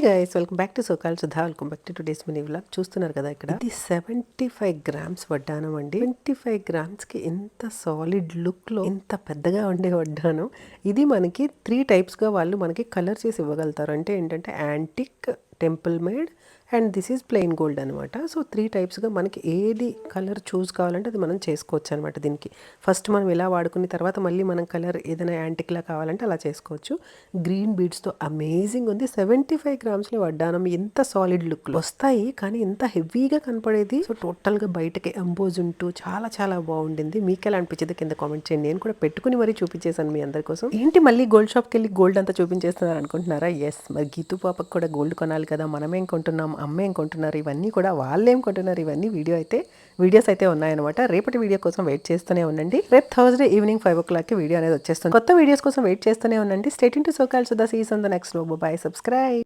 Guys welcome back to సోకాల్ Sudha. Welcome back to today's mini vlog. చూస్తున్నారు కదా ఇక్కడ ఇది 75 గ్రామ్స్ వడ్డానం అండి. 25 గ్రామ్స్ కి ఇంత సాలిడ్ లుక్ లో ఇంత పెద్దగా ఉండే వడ్డానం. ఇది మనకి 3 టైప్స్ గా వాళ్ళు మనకి కలర్ చేసి ఇవ్వగలుగుతారు. అంటే ఏంటంటే antique, temple made and this is plain gold అనమాట. సో 3 టైప్స్గా మనకి ఏది కలర్ చూస్ కావాలంటే అది మనం చేసుకోవచ్చు అనమాట. దీనికి ఫస్ట్ మనం ఇలా వాడుకున్న తర్వాత మళ్ళీ మనం కలర్ ఏదైనా యాంటిక్లా కావాలంటే అలా చేసుకోవచ్చు. గ్రీన్ బీడ్స్తో అమేజింగ్ ఉంది. 75 గ్రామ్స్లో వడ్డానం ఎంత సాలిడ్ లుక్ వస్తాయి, కానీ ఇంత హెవీగా కనపడేది. సో టోటల్గా బయటకి అంబోజ్ ఉంటూ చాలా చాలా బాగుండింది. మీకు ఎలా అనిపించింది కింద కామెంట్ చేయండి. నేను కూడా పెట్టుకుని మరీ చూపించేశాను మీ అందరి కోసం. ఏంటి మళ్ళీ గోల్డ్ షాప్కి వెళ్ళి గోల్డ్ అంతా చూపించేస్తున్నారు అనుకుంటున్నారా? ఎస్, మరి గీతు పాపకు కూడా గోల్డ్ కొనాలి కదా. మనమేం కొంటున్నాం, అమ్మ ఏం కొంటున్నారు, ఇవన్నీ కూడా వాళ్ళేం కొంటున్నారు, ఇవన్నీ వీడియోస్ అయితే ఉన్నాయన్నమాట. రేపటి వీడియో కోసం వెయిట్ చేస్తూనే ఉండండి. రేపు థర్స్డే ఈవినింగ్ 5 o'clockకి వీడియో అనేది వచ్చేస్తుంది. కొత్త వీడియోస్ కోసం వెయిట్ చేస్తూనే ఉండండి. స్టే ట్యూన్డ్ టు సోకాల్ సుధా. See you on the next vlog. Bye, subscribe.